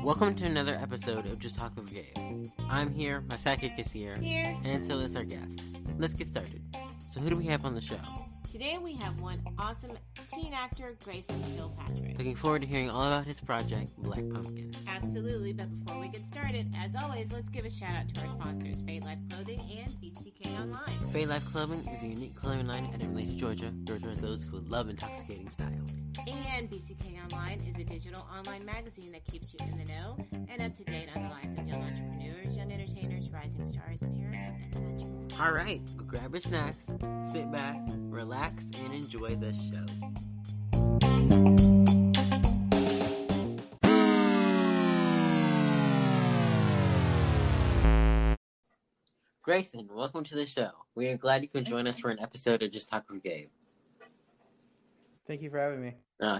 Welcome to another episode of Just Talk with Gabe. I'm here, my sidekick is here, and so is our guest. Let's get started. So who do we have on the show? Today we have one awesome teen actor, Grayson Kilpatrick. Looking forward to hearing all about his project, Black Pumpkin. Absolutely, but before we get started, as always, let's give a shout out to our sponsors, Fade Life Clothing and BCK Online. Fade Life Clothing is a unique clothing line at Atlanta, Georgia. Georgia is those who love intoxicating style. And BCK Online is a digital online magazine that keeps you in the know and up to date on the lives of young entrepreneurs, young entertainers, rising stars, parents, and much more. All right, grab your snacks, sit back, relax, and enjoy the show. Grayson, welcome to the show. We are glad you could join us for an episode of Just Talk with Gabe. Thank you for having me.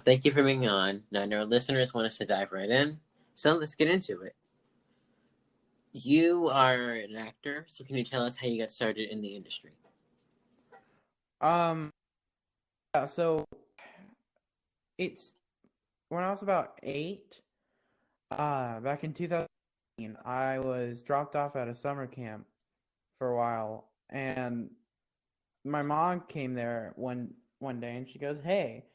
Thank you for being on. Now, I know our listeners want us to dive right in, so let's get into it. You are an actor, so can you tell us how you got started in the industry? So it's when I was about 8, back in 2018, I was dropped off at a summer camp for a while, and my mom came there one day, and she goes, "Hey,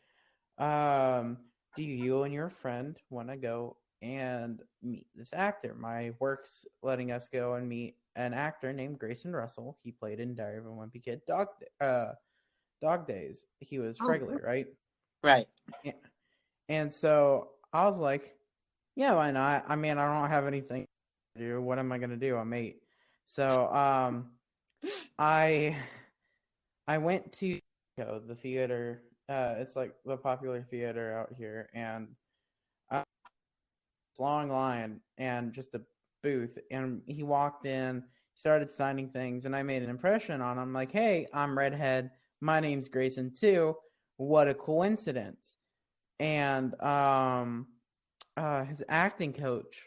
do you and your friend want to go and meet this actor? My work's letting us go and meet an actor named Grayson Russell. He played in Diary of a Wimpy Kid, Dog Days. He was Fregley, right? Right. And so I was like, yeah, why not? I mean, I don't have anything to do. What am I going to do? I'm 8. So I went to the theater. It's like the popular theater out here, and it's a long line and just a booth. And he walked in, started signing things, and I made an impression on him. Like, hey, I'm redhead. My name's Grayson too. What a coincidence! And his acting coach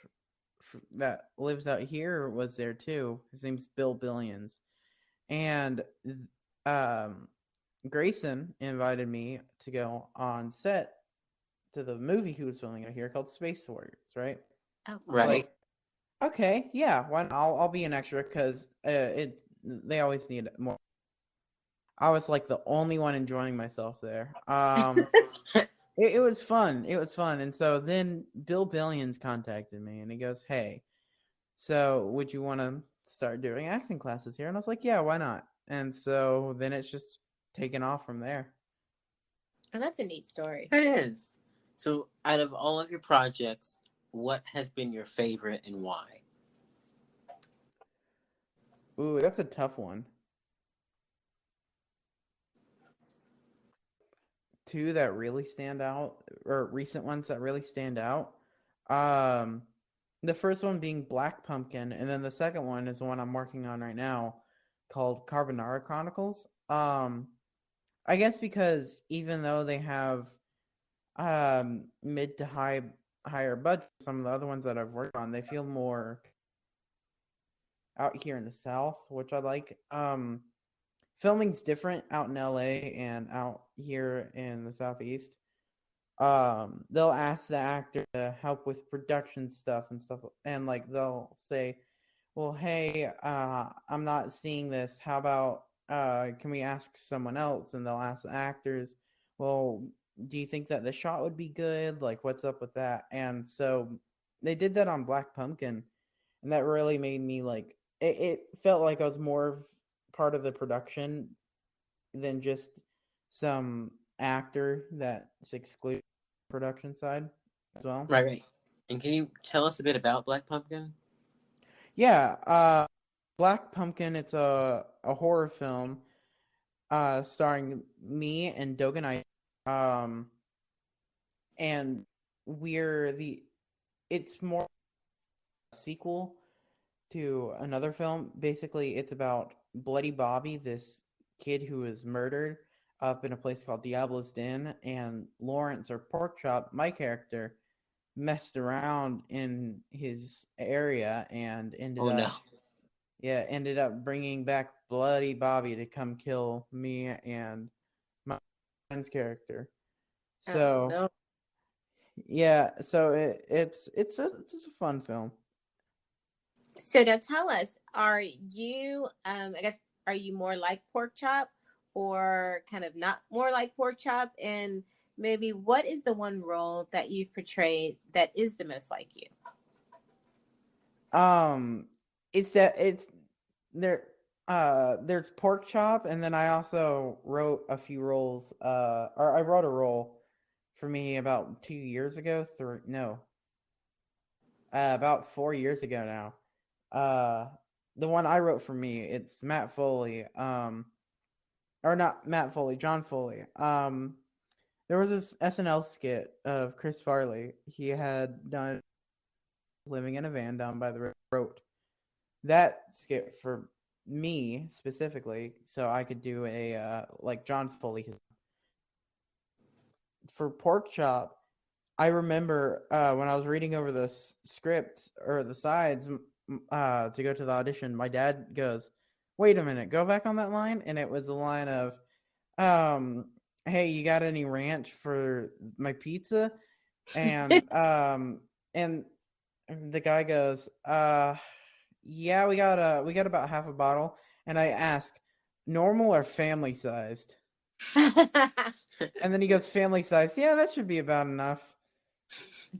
that lives out here was there too. His name's Bill Billions, and Grayson invited me to go on set to the movie he was filming out here called Space Warriors, right? Oh, right. Like, okay, yeah, I'll be an extra because they always need more. I was like the only one enjoying myself there. It was fun. It was fun. And so then Bill Billions contacted me and he goes, "Hey, so would you want to start doing acting classes here?" And I was like, "Yeah, why not?" And so then it's just taken off from there. Oh, that's a neat story. It is. So out of all of your projects, what has been your favorite and why? Ooh, that's a tough one. 2 that really stand out, or recent ones that really stand out. The first one being Black Pumpkin, and then the second one is the one I'm working on right now called Carbonara Chronicles. I guess because even though they have mid to higher budget, some of the other ones that I've worked on, they feel more out here in the South, which I like. Filming's different out in LA and out here in the Southeast. They'll ask the actor to help with production stuff, and like they'll say, "Well, hey, I'm not seeing this. How about can we ask someone else?" And they'll ask the actors, "Well, do you think that the shot would be good? Like, what's up with that?" And so they did that on Black Pumpkin, and that really made me like it felt like I was more of part of the production than just some actor that's excluded production side as well. Right. And can you tell us a bit about Black Pumpkin? Yeah, Black Pumpkin, it's a horror film starring me and Dogan. And it's more a sequel to another film. Basically, it's about Bloody Bobby, this kid who was murdered up in a place called Diablo's Den, and Lawrence, or Porkchop, my character, messed around in his area and ended up bringing back Bloody Bobby to come kill me and my friend's character. Oh So no. yeah, so it's a fun film. So now tell us, are you I guess are you more like pork chop or kind of not more like pork chop? And maybe what is the one role that you've portrayed that is the most like you? Um, it's there. There's pork chop, and then I also wrote a few roles. Or I wrote a role for me about 2 years ago. About 4 years ago now. The one I wrote for me, it's Matt Foley. Or not Matt Foley, John Foley. There was this SNL skit of Chris Farley. He had done living in a van down by the road. That skit for me specifically, so I could do a like John Foley. For pork chop, I remember when I was reading over the script or the sides to go to the audition, my dad goes, "Wait a minute, go back on that line," and it was the line of, "Hey, you got any ranch for my pizza?" And and the guy goes, yeah, we got about half a bottle." And I ask, "Normal or family sized?" And then he goes, "Family sized." "Yeah, that should be about enough."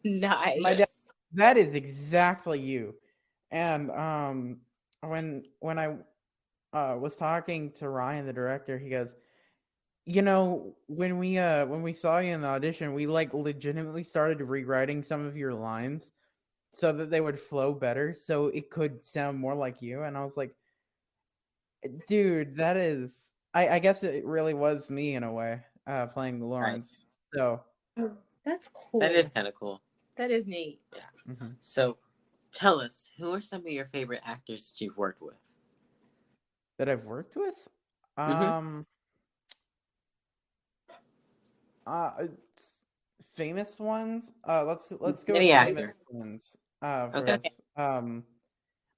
My dad, Nice. that is exactly you. And when I was talking to Ryan, the director, he goes, when we saw you in the audition, we like legitimately started rewriting some of your lines so that they would flow better, so it could sound more like you. And I was like, dude, that is, I guess it really was me in a way, playing Right. Lawrence. So Oh, that's cool. That is kind of cool. That is neat. Yeah. mhm. So, tell us, who are some of your favorite actors that you've worked with? That I've worked with, Mm-hmm. um, uh, famous ones. Let's go Any with actor. famous ones. Okay. Okay. First,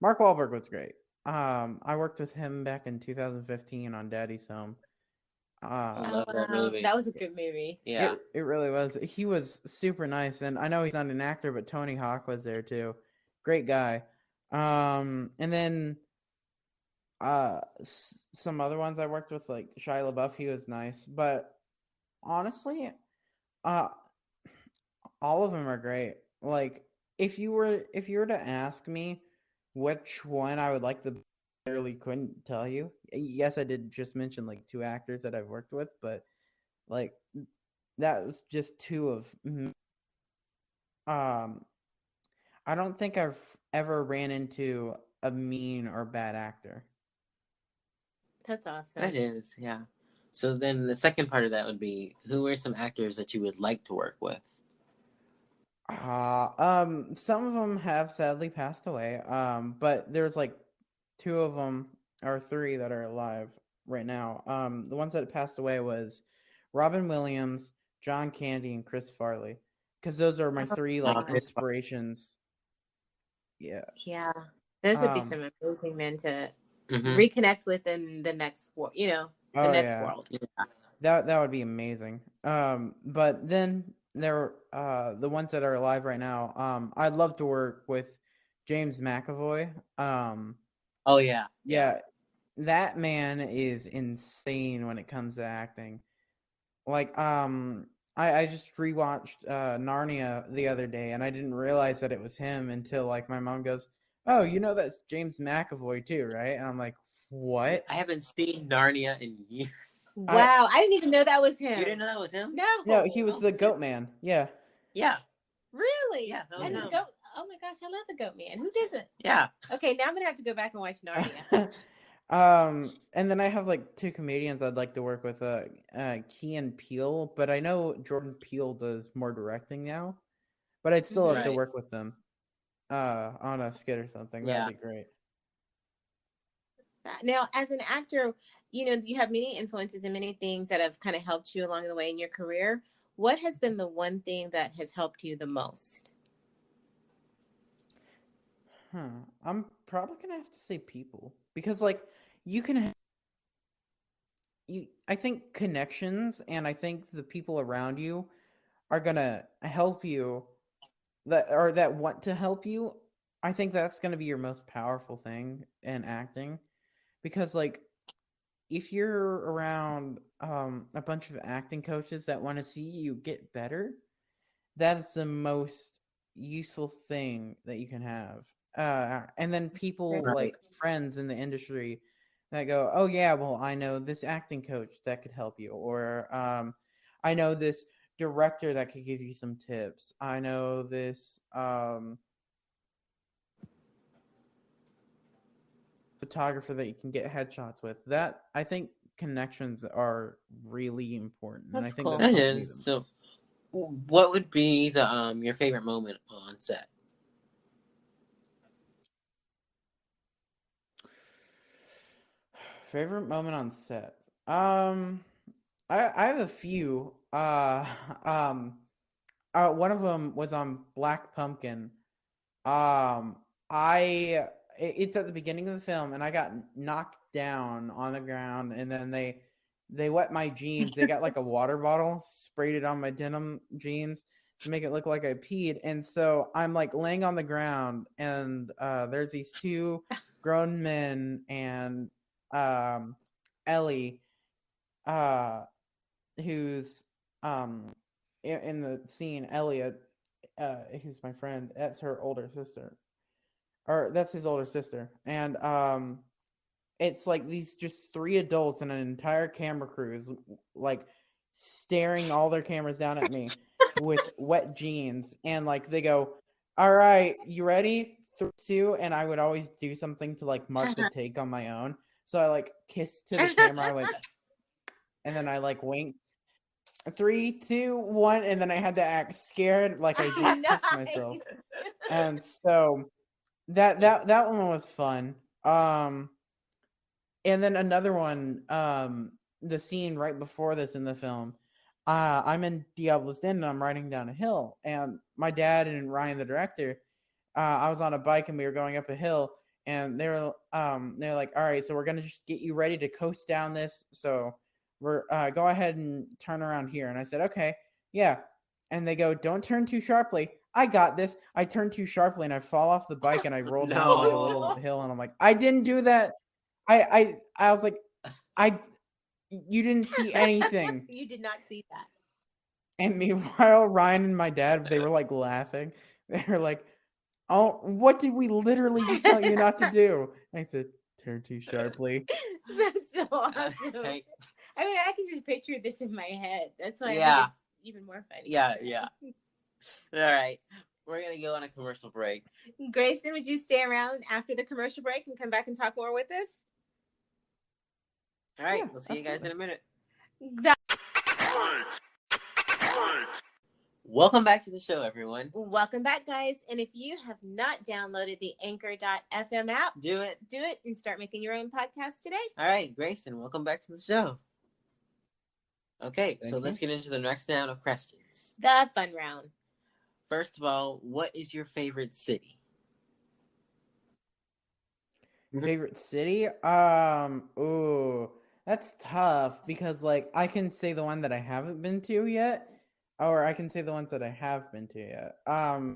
Mark Wahlberg was great. I worked with him back in 2015 on Daddy's Home. I Um, love that movie. That was a good movie. Yeah. it really was. He was super nice, and I know he's not an actor, but Tony Hawk was there too. Great guy. And then some other ones I worked with, like Shia LaBeouf, he was nice. But honestly, uh, all of them are great. Like if you were to ask me which one I would like the, I literally couldn't tell you. Yes, I did just mention like two actors that I've worked with, but like that was just two of um I don't think I've ever ran into a mean or bad actor. That's awesome. That is, yeah. So then the second part of that would be, who are some actors that you would like to work with? Some of them have sadly passed away. But there's like two of them or three that are alive right now. The ones that passed away was Robin Williams, John Candy, and Chris Farley, because those are my Oh, three like God. inspirations. Yeah. Yeah. Those would be Um. some amazing men to Mm-hmm. reconnect with in the next world, the Oh next yeah. world. Yeah. That would be amazing. But then there the ones that are alive right now. I'd love to work with James McAvoy. Oh yeah. Yeah. Yeah, that man is insane when it comes to acting. Like I just rewatched Narnia the other day, and I didn't realize that it was him until like my mom goes, "Oh, you know that's James McAvoy too, right?" And I'm like, "What?" I haven't seen Narnia in years. I Wow. I didn't even know that was You him. didn't know that was him? No, he No. was Oh, the Goat Man. Yeah. yeah. Really? Yeah, that was And Mhm. the him. goat. Oh my gosh, I love the goat man. Who doesn't? Yeah. Okay, now I'm gonna have to go back and watch Narnia. And then I have like two comedians I'd like to work with, Key and Peele, but I know Jordan Peele does more directing now, but I'd still love to Right. work with them, on a skit or something. That'd Yeah. be great. Now, as an actor, you have many influences and many things that have kind of helped you along the way in your career. What has been the one thing that has helped you the most? I'm probably gonna have to say people because like you can I think connections and I think the people around you are gonna help you, that want to help you, I think that's gonna be your most powerful thing in acting, because like if you're around a bunch of acting coaches that want to see you get better, that's the most useful thing that you can have. And then people Right. like friends in the industry that go, oh yeah, well, I know this acting coach that could help you, or I know this director that could give you some tips. I know this photographer that you can get headshots with. That, I think, connections are really important, and I That's think cool. that's That helped me is. the So, most. what would be the your favorite moment on set? Favorite moment on set. I have a few. One of them was on Black Pumpkin. Um, it's at the beginning of the film, and I got knocked down on the ground, and then they wet my jeans. They got like a water bottle, sprayed it on my denim jeans to make it look like I peed, and so I'm like laying on the ground, and there's these two grown men and Ellie, uh, who's in the scene, Elliot, who's my friend, that's her older sister, or that's his older sister, and it's like these just three adults and an entire camera crew is like staring all their cameras down at me with wet jeans, and like they go, all right, you ready? 3, 2, and I would always do something to like mark the take on my own, so I like kissed to the camera, I went, and then I like winked, 3, 2, 1, and then I had to act scared like I just pissed myself. And so that one was fun. And then another one, the scene right before this in the film, I'm in Diablo's Den and I'm riding down a hill, and my dad and Ryan, the director, I was on a bike and we were going up a hill, and they're like, all right, so we're gonna just get you ready to coast down this, so we're go ahead and turn around here. And I said, okay, yeah. And they go, don't turn too sharply. I got this. I turned too sharply and I fall off the bike and I roll down like a little hill, and I'm like, I didn't do that. I was like, you didn't see anything. You did not see that. And meanwhile, Ryan and my dad, they were like laughing. They were like, oh, what did we literally just tell you not to do? I said, turn too sharply. That's so awesome. I mean, I can just picture this in my head. That's why I think it's even more funny. Yeah. All right. We're going to go on a commercial break. Grayson, would you stay around after the commercial break and come back and talk more with us? All right. We'll see you guys in a minute. Welcome back to the show, everyone. Welcome back, guys. And if you have not downloaded the Anchor.fm app, do it and start making your own podcast today. All right, Grayson, welcome back to the show. Okay, so let's get into the next round of questions. The fun round. First of all, what is your favorite city? Favorite city? Ooh, that's tough because like I can say the one that I haven't been to yet, or I can say the ones that I have been to yet.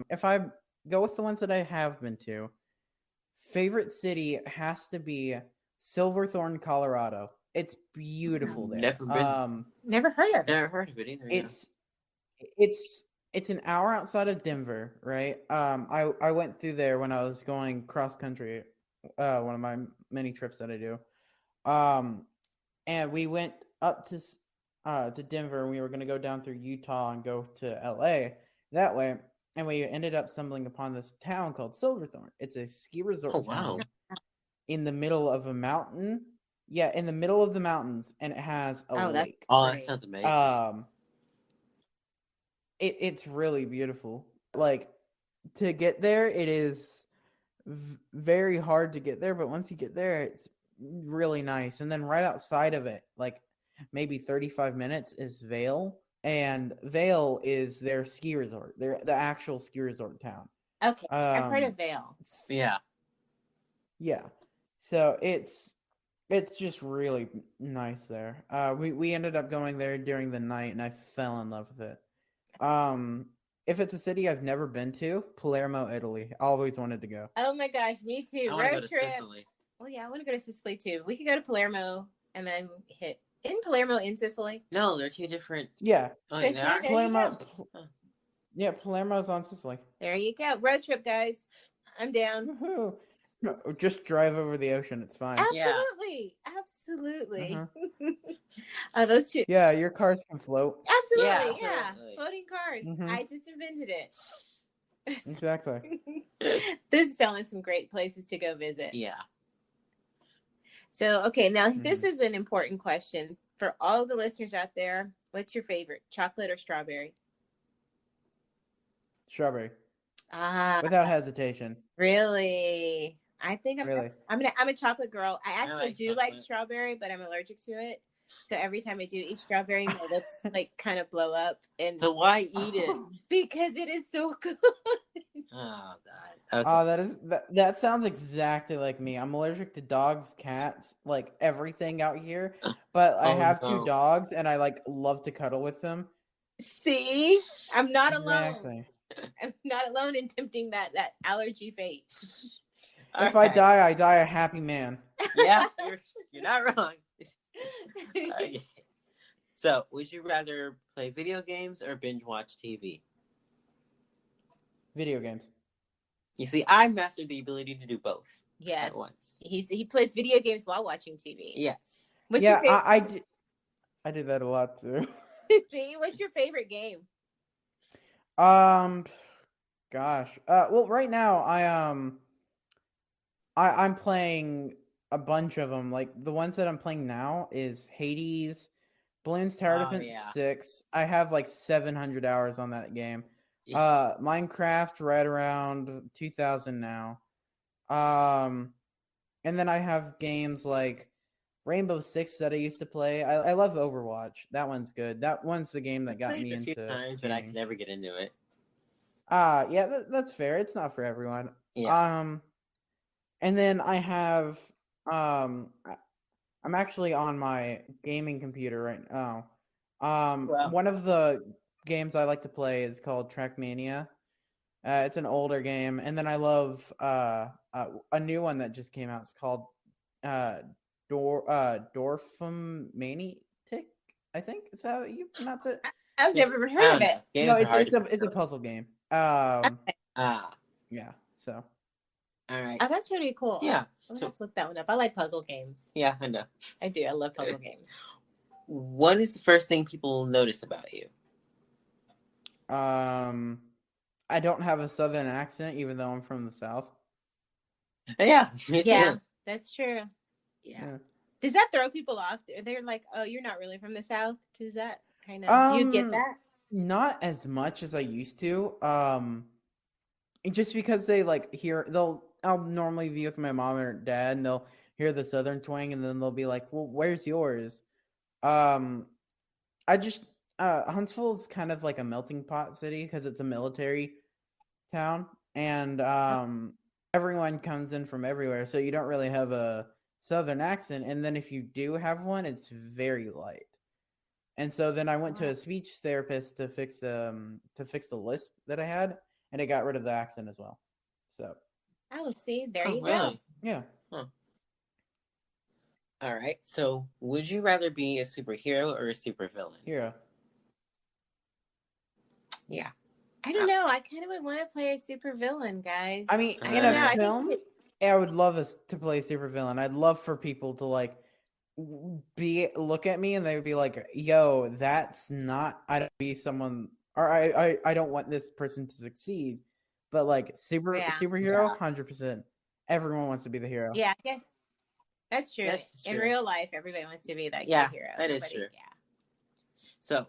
If I go with the ones that I have been to, favorite city has to be Silverthorne, Colorado. It's beautiful there. Never been. Never heard of it. Never heard of it either. It's an hour outside of Denver, right? I went through there when I was going cross country, one of my many trips that I do. And we went up to Denver, and we were going to go down through Utah and go to LA that way. And we ended up stumbling upon this town called Silverthorne. It's a ski resort town in the middle of a mountain. Yeah, in the middle of the mountains, and it has a lake. That sounds amazing. It's really beautiful. Like, to get there, it is very hard to get there, but once you get there, it's really nice. And then right outside of it, like maybe 35 minutes, is Vail, and Vail is their ski resort. They're the actual ski resort town. Okay, I've heard of Vail. Yeah. So it's just really nice there. We ended up going there during the night, and I fell in love with it. If it's a city I've never been to, Palermo, Italy. Always wanted to go. Oh my gosh, me too. I want to Road go to trip. Sicily. Well, yeah, I want to go to Sicily too. We could go to Palermo and then hit in Palermo in Sicily. No, they're two different. Yeah. Oh, So they are? there you go. Yeah, Palermo's on Sicily. There you go. Road trip, guys. I'm down. Woohoo. No, just drive over the ocean. It's fine. Absolutely. Absolutely. Those two. Yeah, your cars can float. Absolutely. Yeah, Yeah. absolutely. Floating cars. I just invented it. Exactly. This is telling some great places to go visit. Yeah. So, okay, now this is an important question for all the listeners out there. What's your favorite, chocolate or strawberry? Strawberry. Ah, Without hesitation. really? I think I'm a chocolate girl. I actually do chocolate. like strawberry, but I'm allergic to it. So every time I do eat strawberry, my lips like kind of blow up. And so why eat it? Because it is so good. Oh God. Okay. Oh, that sounds exactly like me. I'm allergic to dogs, cats, like everything out here. But I have two dogs, and I like love to cuddle with them. See, I'm not alone. Exactly. I'm not alone in tempting that allergy fate. If I die a happy man. Yeah, you're not wrong. Okay. So, would you rather play video games or binge watch TV? Video games. You see, I mastered the ability to do both. Yes. At once. He plays video games while watching TV. Yes. What's your favorite? I do that a lot too. See, what's your favorite game? Gosh. Well, right now I'm playing a bunch of them. Like the ones that I'm playing now is Hades, Bloons Tower Defense 6. I have like 700 hours on that game. Minecraft right around 2000 now. And then I have games like Rainbow Six that I used to play. I love Overwatch. That one's good. That one's the game that got me into. A few times, but I could never get into it. Yeah, that's fair. It's not for everyone. Yeah. And then I have I'm actually on my gaming computer right now. One of the games I like to play is called Trackmania. It's an older game, and then I love a new one that just came out. It's called Dorfmanitic, I think is how you pronounce it. I've never even heard of it. No, it's a puzzle game. Yeah. So. All right. Oh, that's pretty cool. Yeah. I'm gonna have to look that one up. I like puzzle games. Yeah, I know. I do. I love puzzle games. What is the first thing people notice about you? I don't have a southern accent, even though I'm from the South. Yeah, me too. Yeah, that's true. Yeah. Does that throw people off? They're like, "Oh, you're not really from the South." Does that kind of do you get that? Not as much as I used to. Just because they like I'll normally be with my mom or dad, and they'll hear the southern twang, and then they'll be like, "Well, where's yours?" Huntsville is kind of like a melting pot city because it's a military town, and everyone comes in from everywhere, so you don't really have a southern accent. And then if you do have one, it's very light. And so then I went to a speech therapist to fix the lisp that I had, and it got rid of the accent as well. So. Oh, see, there you go. Yeah. Huh. All right. So, would you rather be a superhero or a supervillain? Hero. Yeah. I don't know. I kind of would want to play a supervillain, guys. I mean, in a film, I would love us to play supervillain. I'd love for people to like look at me and they would be like, "Yo, that's not. I don't be someone, or I don't want this person to succeed." But like superhero, 100%. Everyone wants to be the hero. Yeah, I guess that's true. In real life, everybody wants to be that hero. That is true. Yeah. So,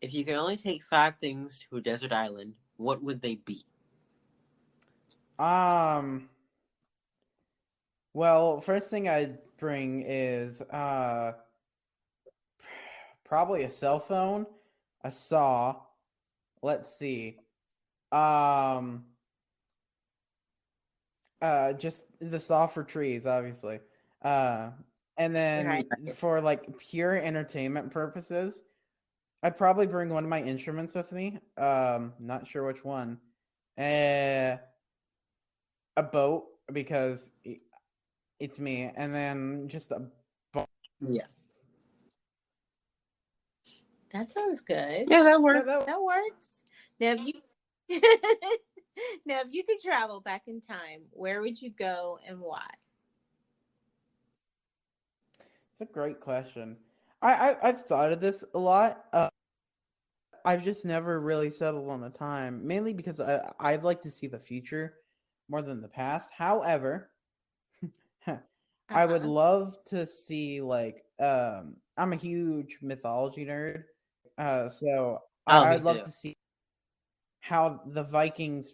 if you could only take 5 things to a desert island, what would they be? Well, first thing I'd bring is probably a cell phone, a saw. Let's see. Just the saw for trees, obviously. And then for like pure entertainment purposes, I'd probably bring one of my instruments with me. Not sure which one. A boat because it's me, and then just a Yeah. That sounds good. Yeah, that works. That works. Now, if you now if you could travel back in time, where would you go and why? It's a great question. I've thought of this a lot. I've just never really settled on a time, mainly because I'd like to see the future more than the past. However, I would love to see I'm a huge mythology nerd, so I'd love to see how the Vikings,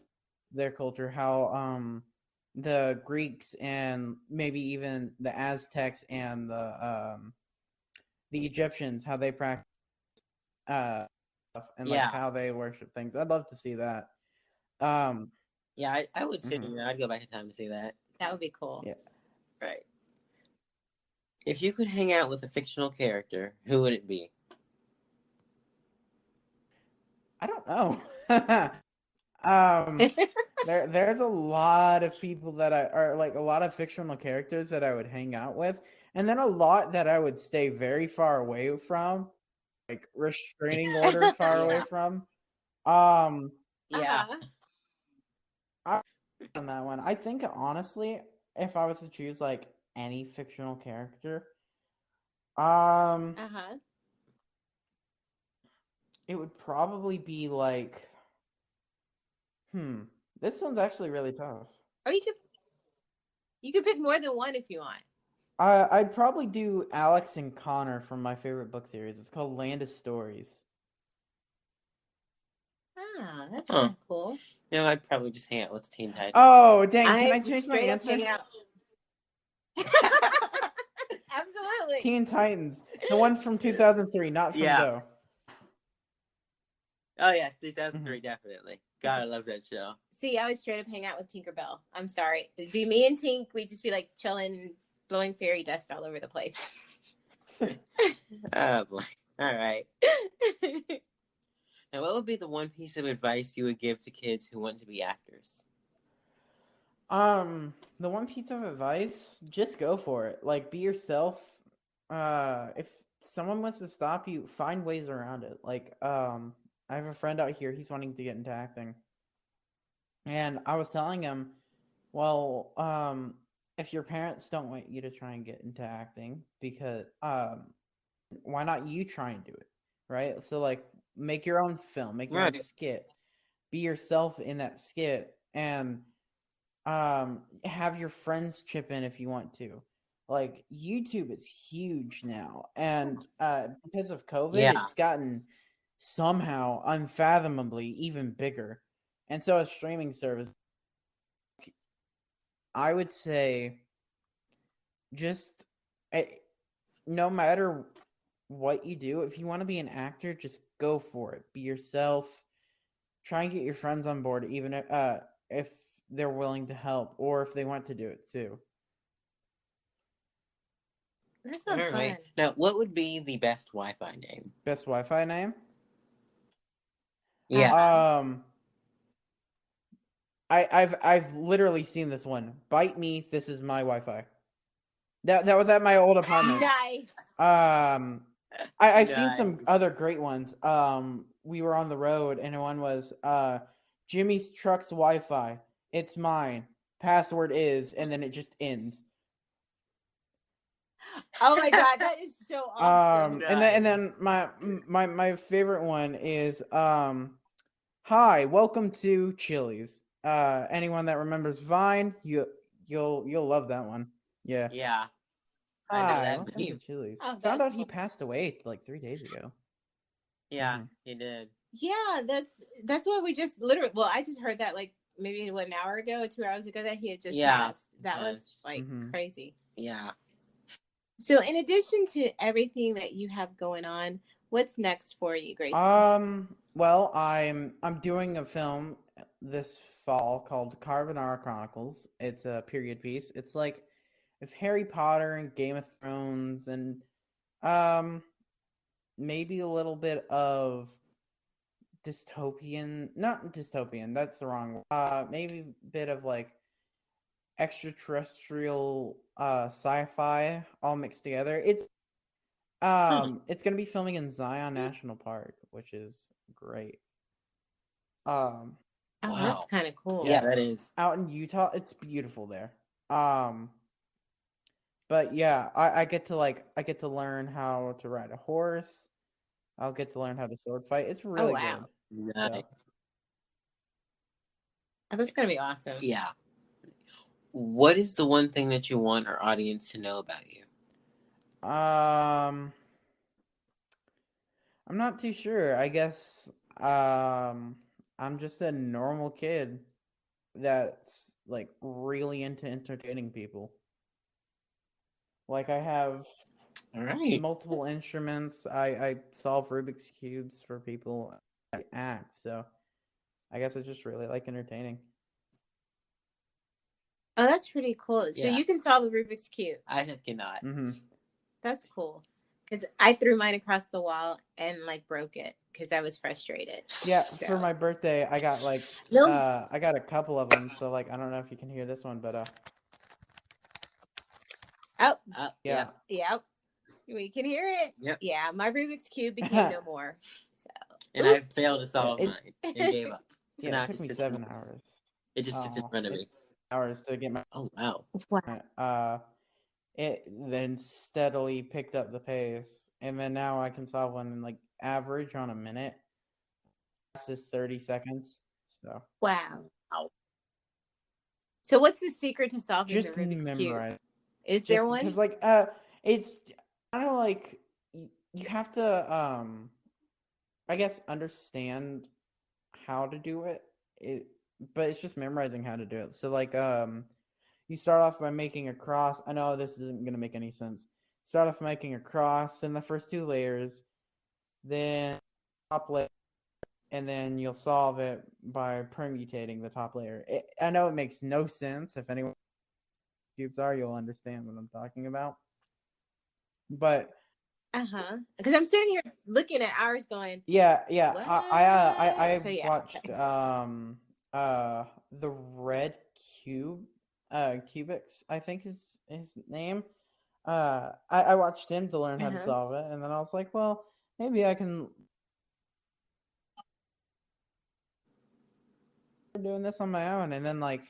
their culture, how the Greeks and maybe even the Aztecs and the Egyptians, how they practice and how they worship things. I'd love to see that. Yeah, I would too. Mm-hmm. I'd go back in time to see that. That would be cool. Yeah. Right. If you could hang out with a fictional character, who would it be? I don't know. There's a lot of people that are like a lot of fictional characters that I would hang out with, and then a lot that I would stay very far away from, like restraining orders far away from. Yeah. On that one, I think honestly, if I was to choose like any fictional character, it would probably be like, this one's actually really tough. Or you could pick more than one if you want. I'd probably do Alex and Connor from my favorite book series. It's called Land of Stories. Ah, that's kind of cool. You know, I'd probably just hang out with the Teen Titans. Oh, dang. Can I change my answer? Absolutely. Teen Titans. The ones from 2003, not from Zoe. Oh, yeah. 2003, definitely. God, I love that show. See, I would straight up hang out with Tinkerbell. I'm sorry. It'd be me and Tink. We'd just be like chilling, blowing fairy dust all over the place. Oh, boy. All right. Now, what would be the one piece of advice you would give to kids who want to be actors? The one piece of advice, just go for it. Like, be yourself. If someone wants to stop you, find ways around it. Like, I have a friend out here, he's wanting to get into acting. And I was telling him, well, if your parents don't want you to try and get into acting, because, why not you try and do it, right? So, like, make your own film, make your own skit, be yourself in that skit, and have your friends chip in if you want to. Like, YouTube is huge now, and because of COVID, it's gotten somehow unfathomably even bigger. And so a streaming service, I would say, just no matter what you do, if you want to be an actor, just go for it. Be yourself. Try and get your friends on board, even if they're willing to help or if they want to do it too. That sounds fun. Now, what would be the best Wi-Fi name? Best Wi-Fi name? Yeah. I've literally seen this one. Bite me, this is my Wi-Fi. That was at my old apartment. Nice. I've seen some other great ones. We were on the road and one was Jimmy's truck's Wi-Fi. It's mine. Password is, and then it just ends. Oh my god, that is so awesome. And then my favorite one is hi, welcome to Chili's. Anyone that remembers Vine, you'll love that one. Yeah. Yeah. Hi, welcome to Chili's. Found out he passed away like 3 days ago. Yeah, he did. Yeah, that's what we just literally. Well, I just heard that like maybe an hour ago or 2 hours ago that he had just passed. That was like crazy. Yeah. So, in addition to everything that you have going on, what's next for you, Grayson? Well, I'm doing a film this fall called Carbonara Chronicles. It's a period piece. It's like if Harry Potter and Game of Thrones and maybe a little bit of dystopian, not dystopian, that's the wrong maybe a bit of like extraterrestrial sci-fi all mixed together. It's gonna be filming in Zion National Park, which is great. Oh, Wow. that's kind of cool. Yeah, that is. Out in Utah, it's beautiful there. But yeah, I get to learn how to ride a horse. I'll get to learn how to sword fight. It's really wow. good. Nice. So, Oh, that's gonna be awesome. Yeah. What is the one thing that you want our audience to know about you? I'm not too sure. I guess I'm just a normal kid that's like really into entertaining people. Like I have All right. multiple instruments. I solve Rubik's cubes for people. I act, so I guess I just really like entertaining. Oh, that's pretty cool. So Yeah. you can solve a Rubik's Cube. I cannot. Mm-hmm. That's cool. Because I threw mine across the wall and like broke it because I was frustrated. Yeah, So. for my birthday, I got like No. I got a couple of them. So like I don't know if you can hear this one, but Oh, yeah. yep. We can hear it. Yep. Yeah, my Rubik's Cube became no more. So. And I failed to solve Yeah, mine and gave up. So yeah, it took me 7 hours. It just sits in front of me. Hours to get my. Oh wow. Wow. It then steadily picked up the pace, and then now I can solve one in like average on a minute. This is 30 seconds. So Wow. So what's the secret to solving just the Rubik's memorize. Cube? Is there one? Because like it's kind of like you have to I guess understand how to do it. But it's just memorizing how to do it. So like you start off by making a cross. I know this isn't going to make any sense. Start off making a cross in the first 2 layers, then top layer, and then you'll solve it by permutating the top layer. I know it makes no sense. If anyone cubes are, you'll understand what I'm talking about. But because I'm sitting here looking at ours going, yeah. what? I So, yeah. watched the Red Cube Cubics, I think is his name. I watched him to learn how to solve it, and then I was like, well, maybe I can doing this on my own. And then like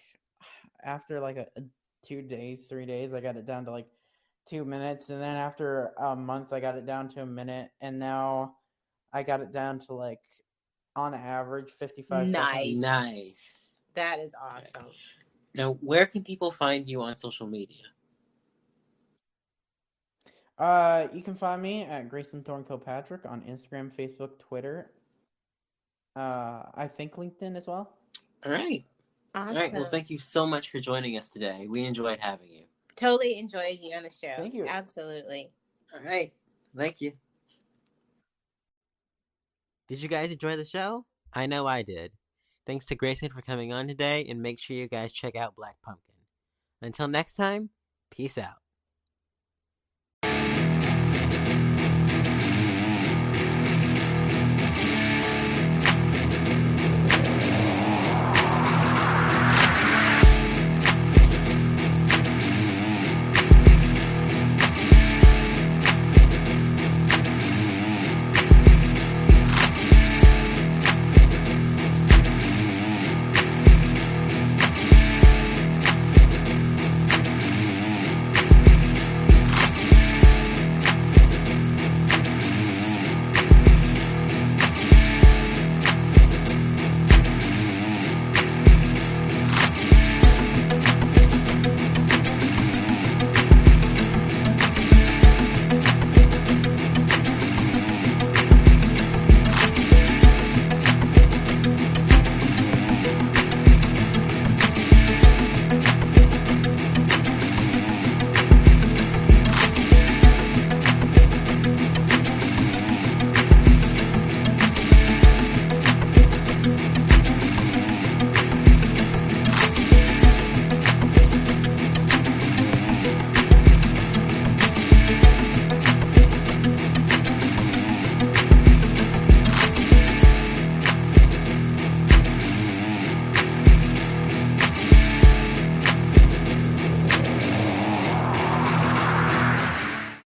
after like a 2 days, 3 days, I got it down to like 2 minutes, and then after a month I got it down to a minute, and now I got it down to like on average 55 seconds. Nice. That is awesome. Now, where can people find you on social media? You can find me at Grayson Kilpatrick on Instagram, Facebook, Twitter. I think LinkedIn as well. All right. Awesome. All right. Well, thank you so much for joining us today. We enjoyed having you. Totally enjoyed you on the show. Thank you. Absolutely. All right. Thank you. Did you guys enjoy the show? I know I did. Thanks to Grayson for coming on today, and make sure you guys check out Black Pumpkin. Until next time, peace out.